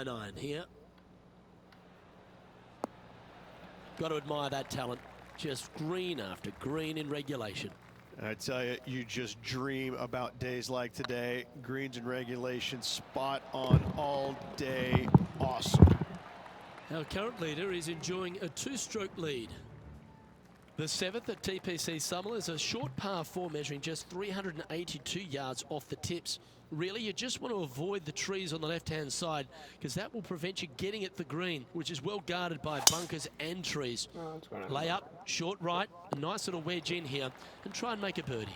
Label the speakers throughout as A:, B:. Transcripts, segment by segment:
A: 9 here. Got to admire that talent. Just green after green in regulation.
B: I tell you, you just dream about days like today. Greens in regulation, spot on all day. Awesome.
A: Our current leader is enjoying a 2-stroke lead. The 7th at TPC Summerlin is a short par 4 measuring just 382 yards off the tips. Really, you just want to avoid the trees on the left-hand side because that will prevent you getting at the green, which is well guarded by bunkers and trees. Lay up, short right, a nice little wedge in here, and try and make a birdie.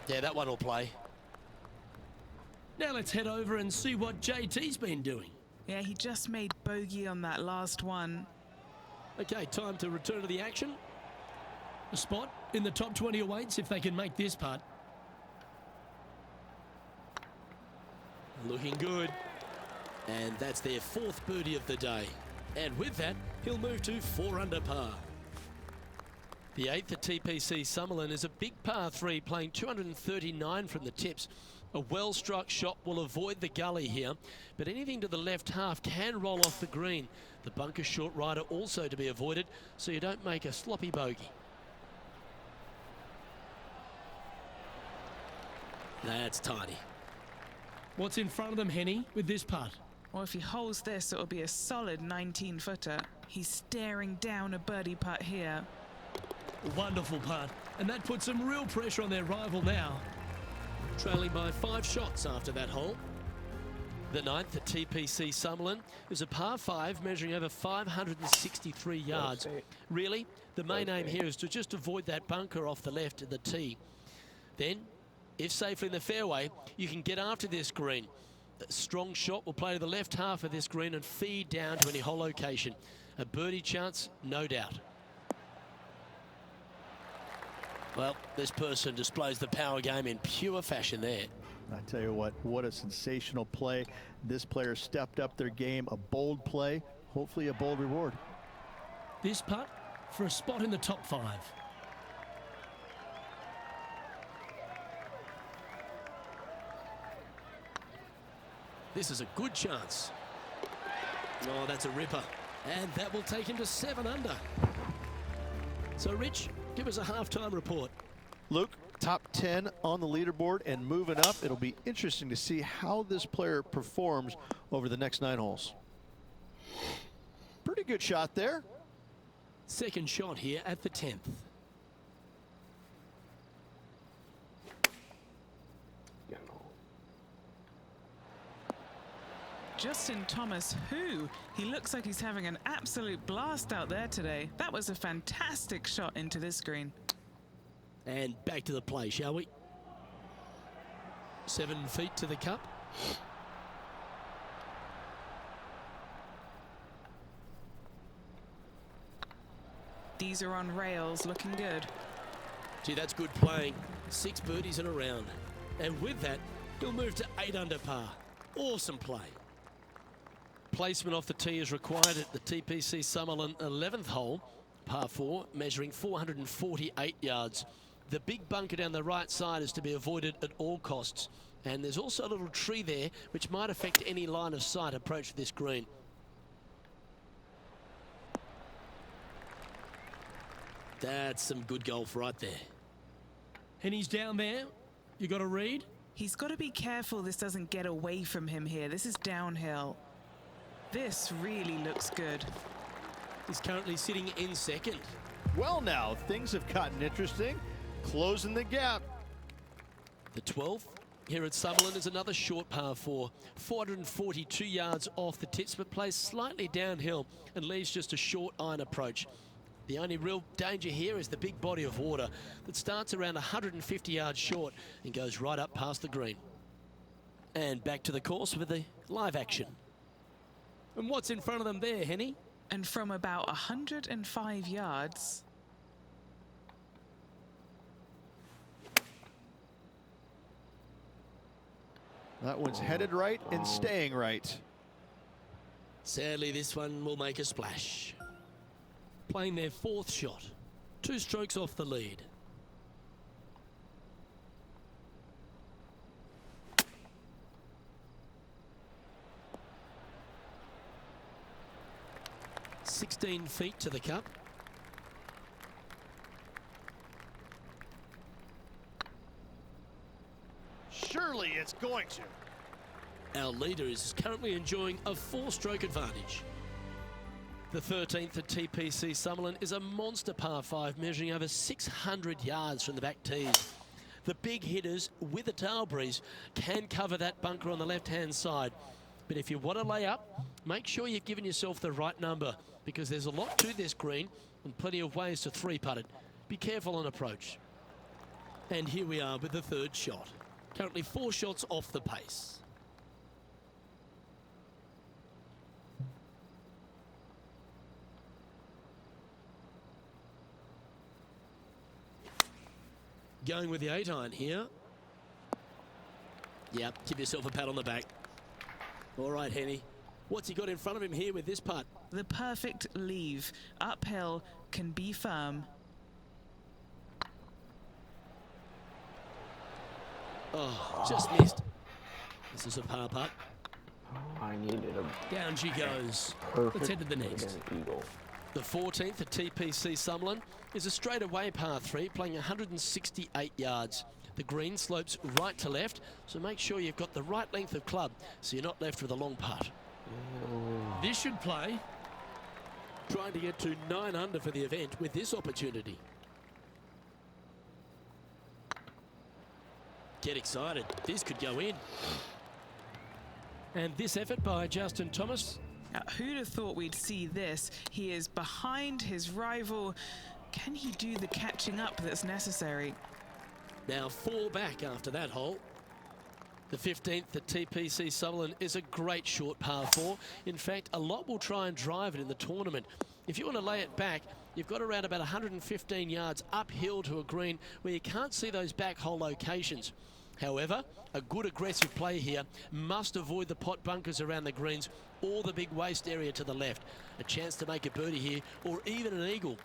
A: Yeah, that one will play. Now let's head over and see what JT's been doing.
C: Yeah, he just made bogey on that last one.
A: Okay, time to return to the action. A spot in the top 20 awaits if they can make this putt. Looking good. And that's their 4th birdie of the day. And with that, he'll move to 4 under par. The 8th at TPC Summerlin is a big par 3 playing 239 from the tips. A well-struck shot will avoid the gully here, but anything to the left half can roll off the green. The bunker short rider also to be avoided, so you don't make a sloppy bogey. That's tidy. What's in front of them, Henny, with this putt?
C: Well, if he holds this, it'll be a solid 19-footer. He's staring down a birdie putt here.
A: Wonderful putt, and that puts some real pressure on their rival now. Trailing by 5 shots after that hole. The 9th at TPC Summerlin is a par 5 measuring over 563 yards. Really, the main aim here is to just avoid that bunker off the left of the tee. Then, if safely in the fairway, you can get after this green. A strong shot will play to the left half of this green and feed down to any hole location. A birdie chance, no doubt. Well, this person displays the power game in pure fashion there.
B: I tell you what a sensational play. This player stepped up their game, a bold play, hopefully a bold reward.
A: This putt for a spot in the top 5. This is a good chance. Oh, that's a ripper. And that will take him to 7 under. So, Rich, give us a halftime report.
B: Luke, top 10 on the leaderboard and moving up. It'll be interesting to see how this player performs over the next 9 holes. Pretty good shot there.
A: Second shot here at the 10th.
C: Justin Thomas, he looks like he's having an absolute blast out there today. That was a fantastic shot into this green.
A: And back to the play, shall we? 7 feet to the cup.
C: These are on rails, looking good.
A: Gee, that's good playing. 6 birdies in a round. And with that, he'll move to 8 under par. Awesome play. Placement off the tee is required at the TPC Summerlin 11th hole, par 4, measuring 448 yards. The big bunker down the right side is to be avoided at all costs. And there's also a little tree there which might affect any line of sight approach to this green. That's some good golf right there. And he's down there. You got a read?
C: He's got to be careful this doesn't get away from him here. This is downhill. This really looks good.
A: He's currently sitting in second.
B: Well, now things have gotten interesting. Closing the gap.
A: The 12th here at Summerlin is another short par 4. 442 yards off the tips, but plays slightly downhill and leaves just a short iron approach. The only real danger here is the big body of water that starts around 150 yards short and goes right up past the green. And back to the course with the live action. And what's in front of them there, Henny?
C: And from about 105 yards.
B: That one's headed right and staying right.
A: Sadly, this one will make a splash. Playing their fourth shot. 2 strokes off the lead. "16 feet to the cup."
B: Surely it's going to.
A: Our leader is currently enjoying a 4-stroke advantage. The 13th at TPC Summerlin is a monster par 5 measuring over 600 yards from the back tees. The big hitters with a tail breeze can cover that bunker on the left-hand side. But if you want to lay up, make sure you've given yourself the right number, because there's a lot to this green and plenty of ways to 3-putt it. Be careful on approach. And here we are with the 3rd shot. Currently 4 shots off the pace. Going with the 8-iron here. Yep, give yourself a pat on the back. All right, Henny. What's he got in front of him here with this putt?
C: The perfect leave. Uphill, can be firm.
A: Oh, just missed. This is a par putt.
D: I needed a
A: Down she goes.
D: perfect
A: Let's head to the next.
D: eagle.
A: The 14th at TPC Summerlin is a straightaway par 3, playing 168 yards. The green slopes right to left, so make sure you've got the right length of club so you're not left with a long putt. This should play. Trying to get to 9 under for the event with this opportunity. Get excited. This could go in. And this effort by Justin Thomas.
C: Now, who'd have thought we'd see this? He is behind his rival. Can he do the catching up that's necessary?
A: Now 4 back after that hole. The 15th at TPC Summerlin is a great short par 4. In fact, a lot will try and drive it in the tournament. If you want to lay it back, you've got around about 115 yards uphill to a green where you can't see those back hole locations. However, a good aggressive play here must avoid the pot bunkers around the greens or the big waste area to the left. A chance to make a birdie here or even an eagle.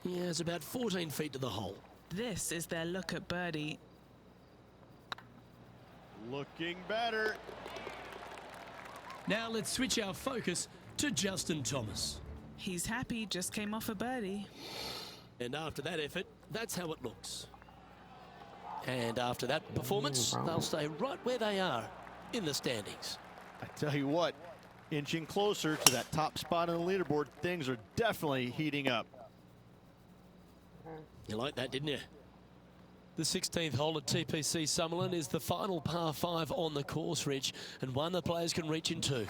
A: He has about 14 feet to the hole.
C: This is their look at birdie.
B: Looking better.
A: Now let's switch our focus to Justin Thomas.
C: He's happy, just came off a birdie.
A: And after that effort, that's how it looks. And after that performance, they'll stay right where they are in the standings.
B: I tell you what, inching closer to that top spot on the leaderboard, things are definitely heating up.
A: You like that, didn't you? The 16th hole at TPC Summerlin is the final par 5 on the course, Rich, and one the players can reach into.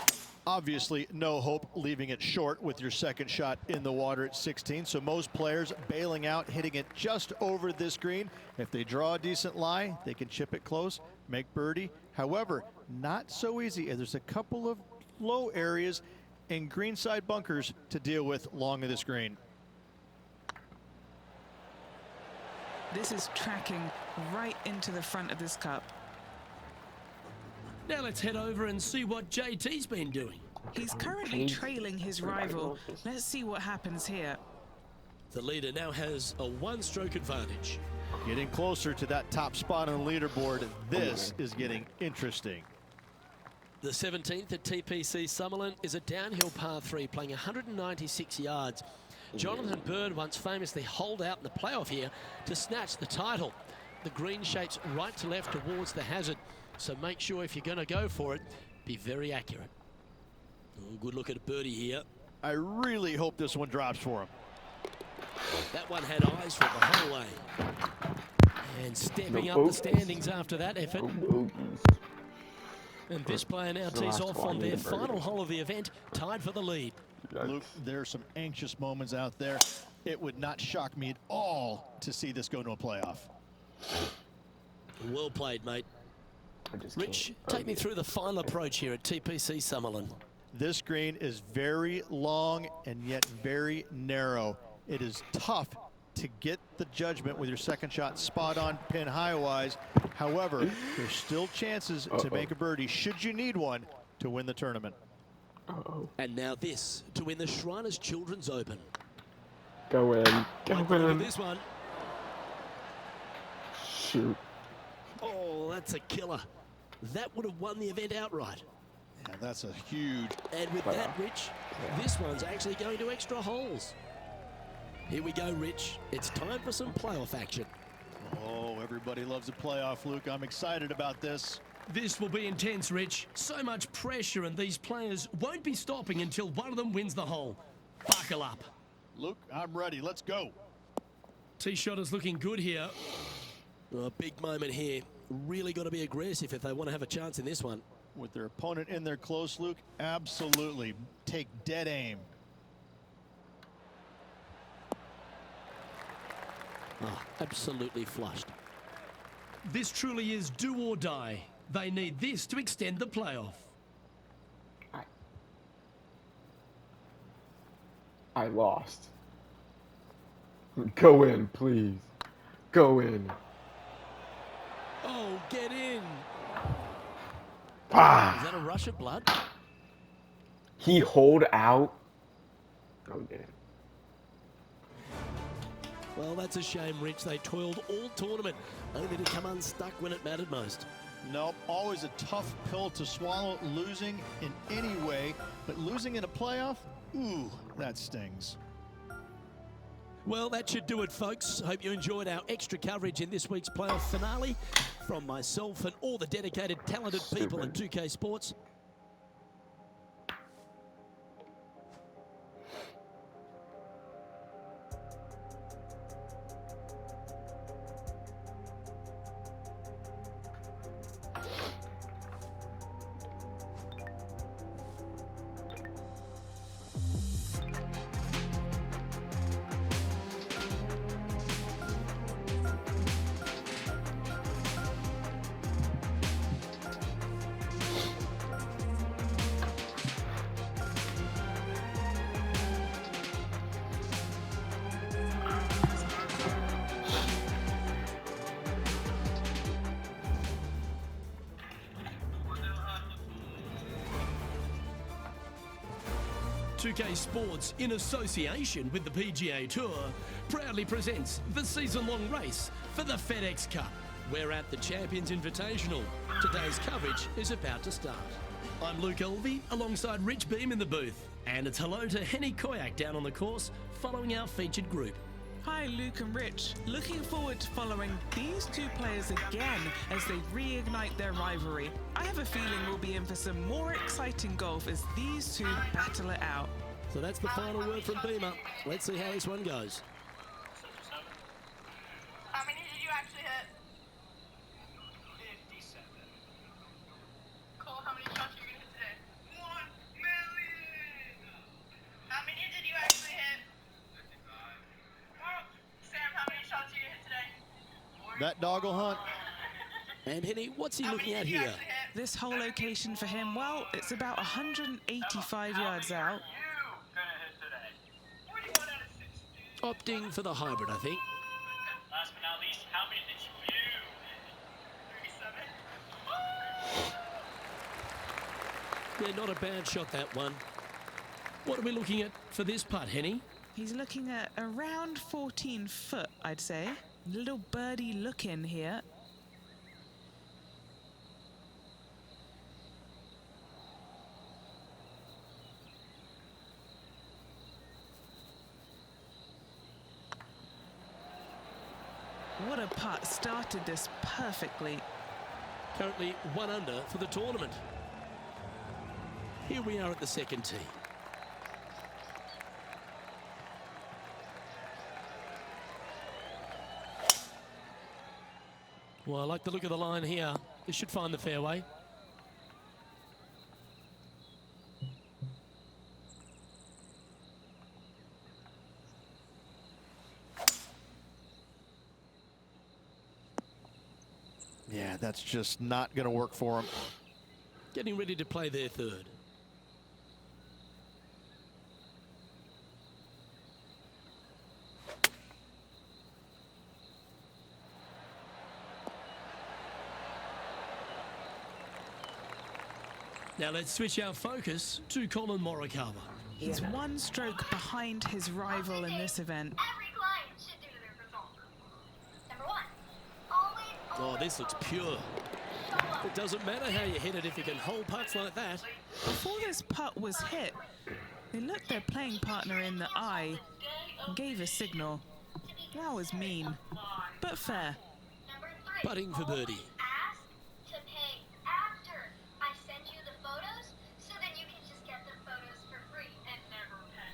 B: Obviously, no hope leaving it short with your second shot in the water at 16. So most players bailing out, hitting it just over this green. If they draw a decent lie, they can chip it close, make birdie. However, not so easy. There's a couple of low areas and greenside bunkers to deal with along this green.
C: This is tracking right into the front of this cup.
A: Now let's head over and see what JT's been doing.
C: He's currently trailing his rival. Let's see what happens here.
A: The leader now has a 1-stroke advantage.
B: Getting closer to that top spot on the leaderboard. This is getting interesting.
A: The 17th at TPC Summerlin is a downhill par 3 playing 196 yards. Jonathan Bird once famously holed out in the playoff here to snatch the title. The green shapes right to left towards the hazard, so make sure if you're going to go for it, be very accurate. Oh, good look at a birdie here.
B: I really hope this one drops for him.
A: That one had eyes for the whole way. And stepping up the standings after that effort. And this player now tees off on their final hole of the event, tied for the lead.
B: Luke, there are some anxious moments out there. It would not shock me at all to see this go to a playoff.
A: Well played, mate. Rich, take me through the final approach here at TPC Summerlin.
B: This green is very long and yet very narrow. It is tough to get the judgment with your second shot spot on pin high wise. However, there's still chances to make a birdie should you need one to win the tournament.
A: And now this to win the Shriners Children's Open.
D: Go in. Go
A: Look at
D: in.
A: this one.
D: Shoot.
A: Oh, that's a killer. That would have won the event outright.
B: Yeah, that's a huge.
A: And with that, Rich, this one's actually going to extra holes. Here we go, Rich. It's time for some playoff action.
B: Oh, everybody loves a playoff, Luke. I'm excited about this.
A: This will be intense, Rich. So much pressure, and these players won't be stopping until one of them wins the hole. Buckle up.
B: Luke, I'm ready. Let's go.
A: Tee shot is looking good here. A big moment here. Really got to be aggressive if they want to have a chance in this one.
B: With their opponent in there close, Luke, absolutely take dead aim.
A: Oh, absolutely flushed. This truly is do or die. They need this to extend the playoff.
D: I lost. Go in, please. Go in.
A: Oh, get in.
D: Ah.
A: Is that a rush of blood?
D: He holed out. Oh, damn.
A: Well, that's a shame, Rich. They toiled all tournament, only to come unstuck when it mattered most.
B: Nope, always a tough pill to swallow, losing in any way, but losing in a playoff, ooh, that stings.
A: Well, that should do it, folks. Hope you enjoyed our extra coverage in this week's playoff finale. From myself and all the dedicated, talented people at 2K Sports. Pga Sports, in association with the PGA Tour, proudly presents the season-long race for the FedEx Cup. We're at the Champions Invitational. Today's coverage is about to start. I'm Luke Elvey, alongside Rich Beam in the booth. And it's hello to Henny Koyak down on the course, following our featured group.
C: Hi, Luke and Rich. Looking forward to following these two players again as they reignite their rivalry. I have a feeling we'll be in for some more exciting golf as these two battle it out.
A: So that's the final word from Beamer. Let's see how this one goes.
E: How many did you actually hit? 57. Cole, how many shots are you going to hit today? 1 million! How many did you actually hit? 55. Sam, how many shots are you going to hit today? 40.
B: That dog will hunt.
A: And Henny, what's he looking at here?
C: This whole location for him, well, it's about 185 yards out.
A: Opting for the hybrid, I think.
E: Last but not least, how many did you 37?
A: Yeah, not a bad shot, that one. What are we looking at for this putt, Henny?
C: He's looking at around 14 foot, I'd say. Little birdie look in here. What a putt, started this perfectly.
A: Currently 1 under for the tournament. Here we are at the second tee. Well, I like the look of the line here. This should find the fairway.
B: Yeah, that's just not going to work for him.
A: Getting ready to play their third. Now let's switch our focus to Colin Morikawa.
C: He's one stroke behind his rival in this event.
E: Every client should do their result. Number one, always,
A: Oh, this looks pure. It doesn't matter how you hit it if you can hold putts like that.
C: Before this putt was hit, they looked their playing partner in the eye and gave a signal. That was mean, but fair.
E: Number three,
A: Putting for birdie.
E: ask to pay after I send you the photos, so then you can just get the photos for free and never pay.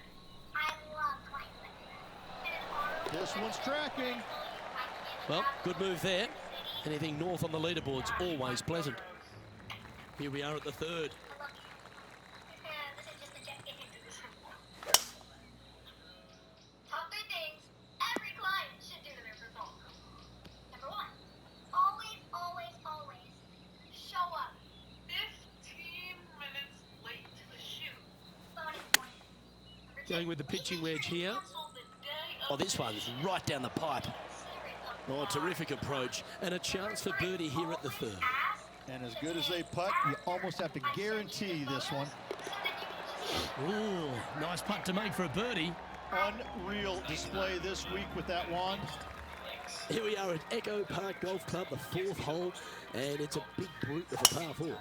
E: I love clients like that. And an
B: This one's tracking.
A: Well, good move there. Anything north on the leaderboard's always pleasant. Here we are at the third.
E: This is just a check. Top three things every client should do to their result. Number one, always, always, always show up 15 minutes late to the shoot. Bonus point. Number two,
A: Going with the pitching wedge here.
E: cancel the day of
A: Oh, this one's right down the pipe. Oh, terrific approach. And a chance for birdie here at the third.
E: ask,
B: And as good as they putt, you almost have to guarantee this one.
E: so then you can just
A: Ooh, nice putt to make for a birdie.
B: Unreal display this week with that wand.
A: Here we are at Echo Park Golf Club, the fourth hole, and it's a big brute with a par four.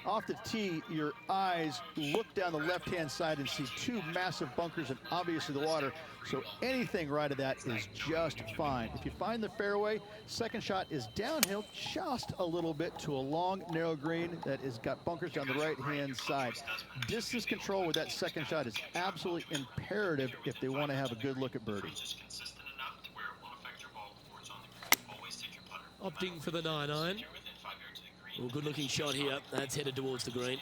B: Off the tee, your eyes look down the left-hand side and see two massive bunkers and obviously the water. So anything right of that is just fine. If you find the fairway, second shot is downhill just a little bit to a long, narrow green that has got bunkers down the right-hand side. Distance control with that second shot is absolutely imperative if they want to have a good look at birdie.
A: Opting for the 9-iron. Well, good looking shot here. That's headed towards the green.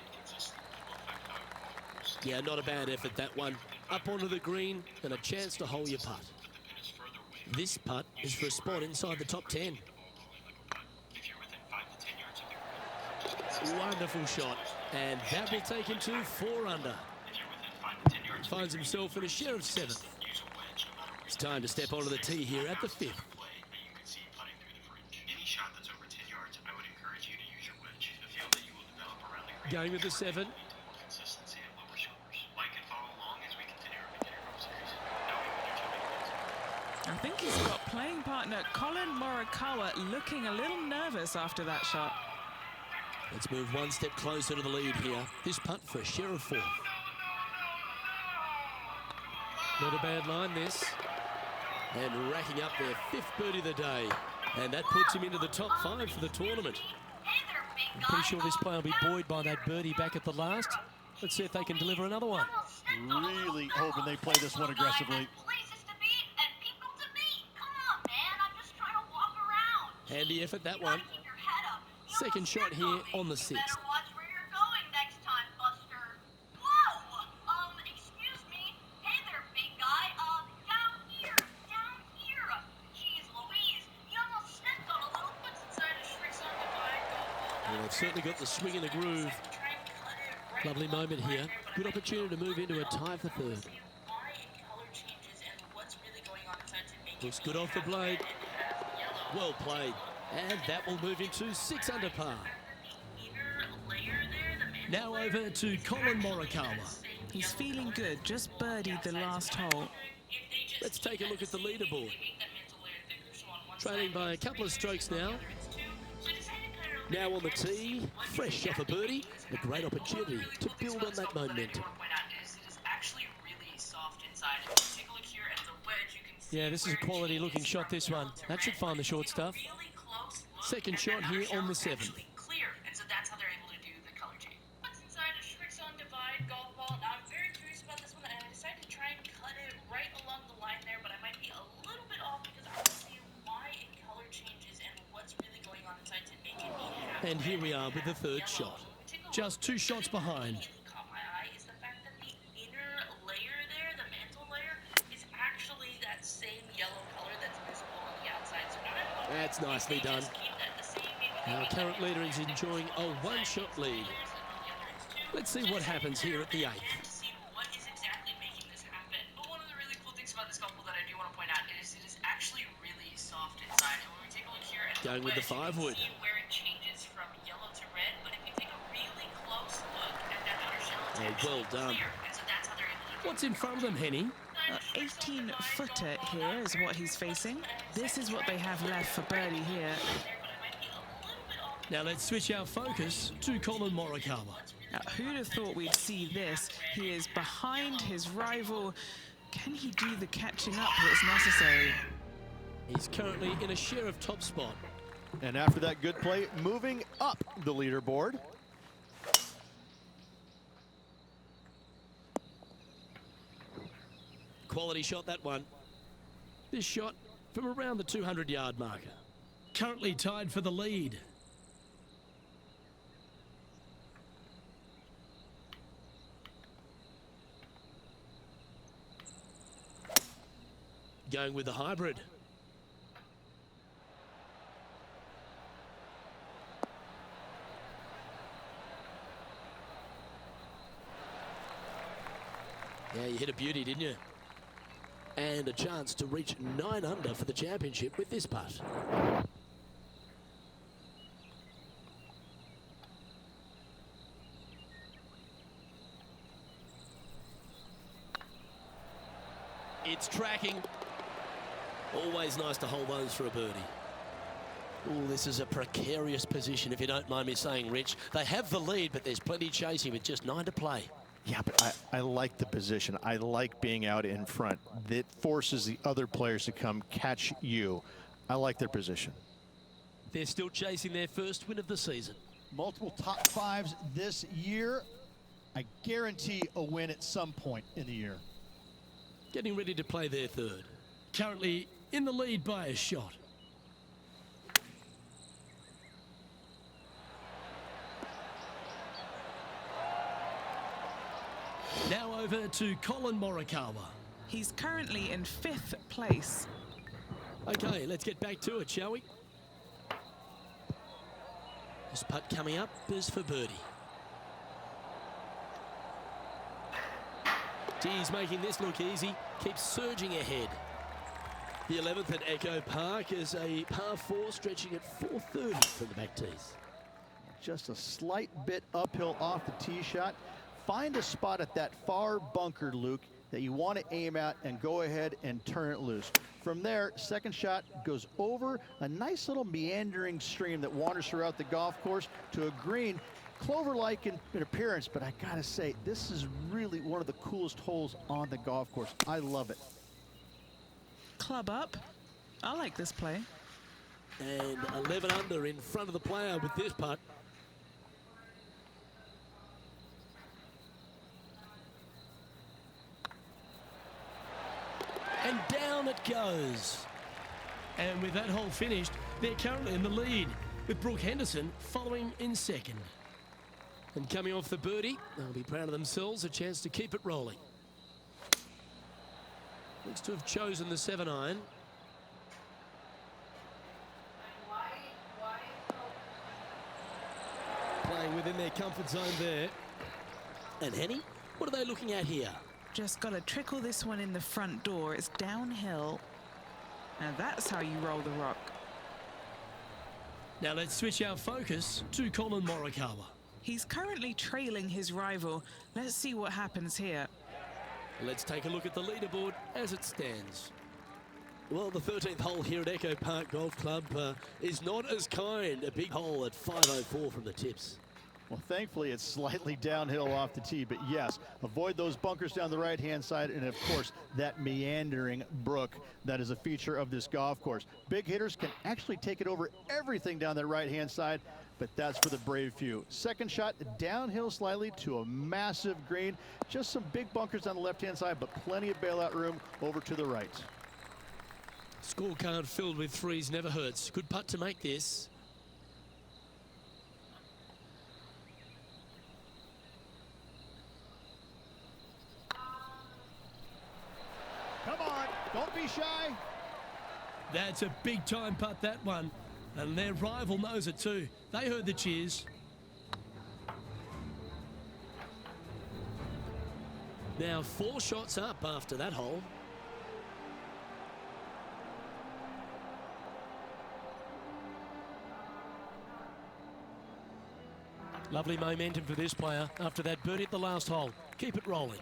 A: Yeah, not a bad effort, that one. Up onto the green and a chance to hole your putt. This putt is for a spot inside the top 10. Wonderful shot. And that will take him to 4 under. Finds himself in a share of 7th. It's time to step onto the tee here at the 5th. Going with the 7.
C: I think he's got playing partner Colin Morikawa looking a little nervous after that shot.
A: Let's move one step closer to the lead here. This putt for a share of 4th. Not a bad line, this. And racking up their 5th birdie of the day. And that puts him into the top 5 for the tournament. I'm pretty sure this player will be buoyed by that birdie back at the last. Let's see if they can deliver another one.
B: Really hoping they play this one aggressively.
A: Handy effort, that one. Second shot here on the 6th.
E: Excuse me. Hey there, big guy. Down here. Jeez Louise. You almost stepped on a little foot inside a Shrix on the bike.
A: Well, they've certainly got the swing and the groove. Lovely moment here. Good opportunity to move into a tie for 3rd. Looks good off the blade. Well played. And that will move into 6 under par. Now over to Colin Morikawa.
C: He's feeling good, just birdied the last hole.
A: Let's take a look at the leaderboard. Trailing by a couple of strokes now. Now on the tee, fresh off a birdie, a great opportunity to build on that momentum. Yeah, this is a quality looking shot, this one. That should find the short stuff. Second shot here on the 7th. And here we are with the 3rd shot. Just 2 shots behind. That's nicely done. Our current leader is enjoying a 1-shot lead. Let's see what happens here at the 8th. Going with the 5-wood. Oh, well done. What's in front of them, Henny?
C: 18-footer here is what he's facing. This is what they have left for birdie here.
A: Now let's switch our focus to Colin Morikawa.
C: Now, who'd have thought we'd see this? He is behind his rival. Can he do the catching up that's necessary?
A: He's currently in a share of top spot.
B: And after that good play, moving up the leaderboard.
A: Quality shot, that one. This shot from around the 200-yard marker. Currently tied for the lead. Going with the hybrid. Yeah, you hit a beauty, didn't you? And a chance to reach 9 under for the championship with this putt. It's tracking. Always nice to hold those for a birdie. Oh, this is a precarious position, if you don't mind me saying, Rich. They have the lead, but there's plenty chasing with just 9 to play.
B: Yeah, but I like the position. I like being out in front. That forces the other players to come catch you. I like their position.
A: They're still chasing their first win of the season.
B: Multiple top fives this year. I guarantee a win at some point in the year.
A: Getting ready to play their third. Currently in the lead by a shot. Now over to Colin Morikawa.
C: He's currently in 5th place.
A: Okay, let's get back to it, shall we? This putt coming up is for birdie. He's making this look easy, keeps surging ahead. The 11th at Echo Park is a par 4 stretching at 430 from the back tees.
B: Just a slight bit uphill off the tee shot. Find a spot at that far bunker, Luke, that you want to aim at and go ahead and turn it loose. From there, second shot goes over a nice little meandering stream that wanders throughout the golf course to a green, clover-like in appearance, but I gotta say, this is really one of the coolest holes on the golf course. I love it.
C: Club up. I like this play.
A: And 11 under in front of the player with this putt. And down it goes. And with that hole finished, they're currently in the lead, with Brooke Henderson following in second. And coming off the birdie, they'll be proud of themselves, a chance to keep it rolling. Looks to have chosen the 7-iron. Playing within their comfort zone there. And Henny, what are they looking at here?
C: Just got to trickle this one in the front door. It's downhill. Now that's how you roll the rock.
A: Now let's switch our focus to Colin Morikawa.
C: He's currently trailing his rival. Let's see what happens here.
A: Let's take a look at the leaderboard as it stands. Well, the 13th hole here at Echo Park Golf Club is not as kind. A big hole at 504 from the tips.
B: Well, thankfully, it's slightly downhill off the tee, but yes, avoid those bunkers down the right-hand side, and of course, that meandering brook that is a feature of this golf course. Big hitters can actually take it over everything down that right-hand side, but that's for the brave few. Second shot, downhill slightly to a massive green. Just some big bunkers on the left-hand side, but plenty of bailout room over to the right.
A: Scorecard filled with threes never hurts. Good putt to make this.
B: Come on, don't be shy.
A: That's a big time putt, that one. And their rival knows it too. They heard the cheers. Now 4 shots up after that hole. Lovely momentum for this player after that birdie at the last hole. Keep it rolling.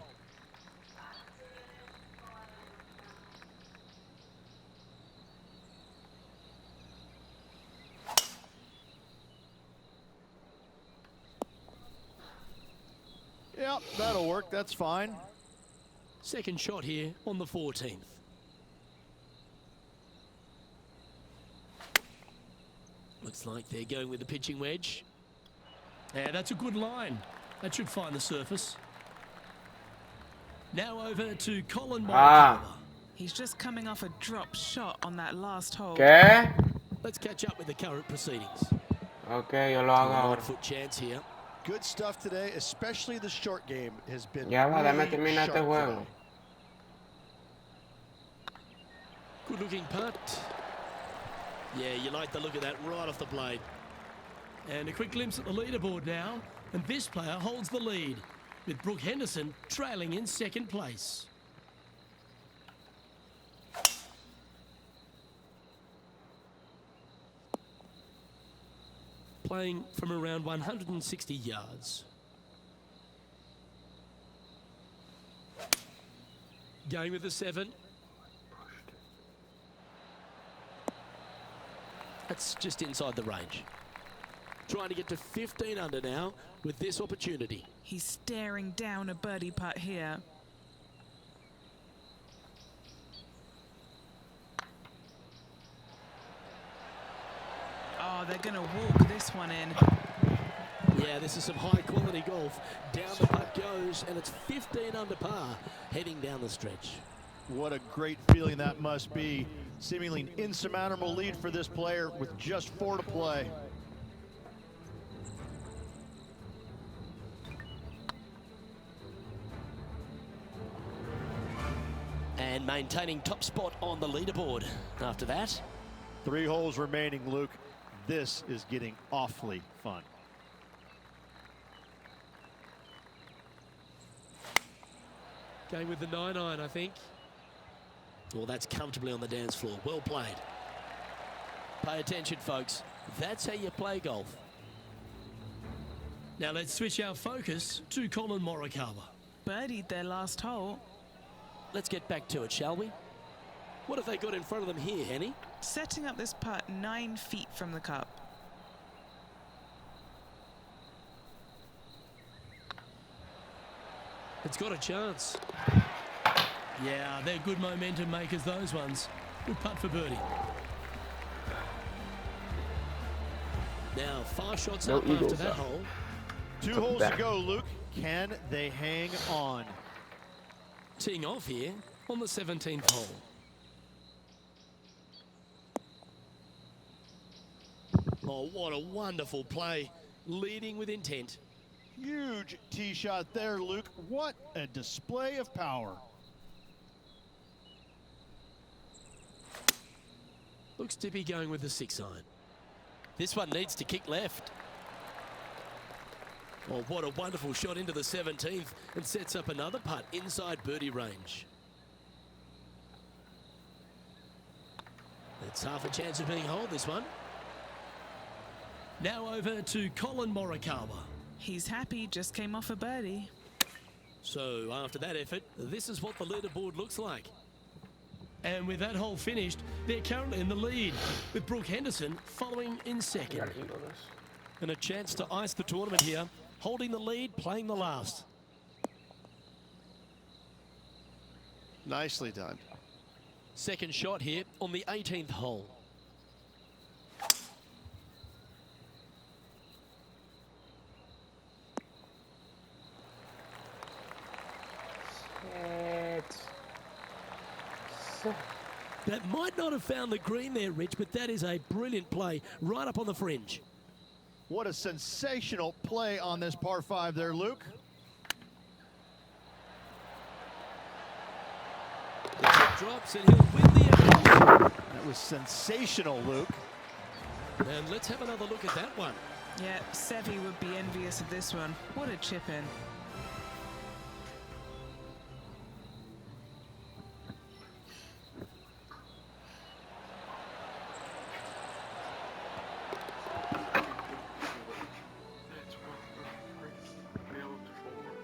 B: Yep, that'll work. That's fine.
A: Second shot here on the 14th. Looks like they're going with the pitching wedge. Yeah, that's a good line. That should find the surface. Now over to Colin Morikawa.
C: He's just coming off a drop shot on that last hole.
D: ¿Qué?
A: Let's catch up with the current proceedings.
D: Ok, yo lo hago ahora.
A: 9-foot chance here.
B: Good stuff today, especially the short game has been
D: Ya va, dame
B: really
D: terminar este
B: sharp
D: juego.
B: today.
A: Good looking putt. Yeah, you like the look of that right off the blade. And a quick glimpse at the leaderboard now. And this player holds the lead, with Brooke Henderson trailing in second place. Playing from around 160 yards. Going with the 7. That's just inside the range. Trying to get to 15 under now with this opportunity.
C: He's staring down a birdie putt here. Oh, they're going to walk this one in.
A: Yeah, this is some high quality golf. Down the putt goes, and it's 15 under par, heading down the stretch.
B: What a great feeling that must be. Seemingly an insurmountable lead for this player with just 4 to play.
A: And maintaining top spot on the leaderboard after that.
B: 3 holes remaining, Luke. This is getting awfully fun.
A: Going with the 9-iron, I think. Well, that's comfortably on the dance floor. Well played. Pay attention, folks. That's how you play golf. Now let's switch our focus to Colin Morikawa.
C: Birdied their last hole.
A: Let's get back to it, shall we? What have they got in front of them here, Henny?
C: Setting up this putt 9 feet from the cup.
A: It's got a chance. Yeah, they're good momentum makers, those ones. Good putt for birdie. Now 5 shots
D: No
A: up after
D: eagles,
A: that
D: though.
A: hole.
B: 2 holes to go, Luke. Can they hang on?
A: Teeing off here on the 17th hole. Oh, what a wonderful play. Leading with intent.
B: Huge tee shot there, Luke. What a display of power.
A: Looks to be going with the 6-iron. This one needs to kick left. Oh, what a wonderful shot into the 17th and sets up another putt inside birdie range. It's half a chance of being holed, this one. Now over to Colin Morikawa.
C: He's happy, just came off a birdie.
A: So after that effort, this is what the leaderboard looks like. And with that hole finished, they're currently in the lead, with Brooke Henderson following in second. And a chance to ice the tournament here, holding the lead, playing the last.
B: Nicely done.
A: Second shot here on the 18th hole. That might not have found the green there, Rich, but that is a brilliant play right up on the fringe.
B: What a sensational play on this par 5 there, Luke.
A: The chip drops and he'll win the event.
B: That was sensational, Luke.
A: And let's have another look at that one.
C: Yeah, Seve would be envious of this one. What a chip in.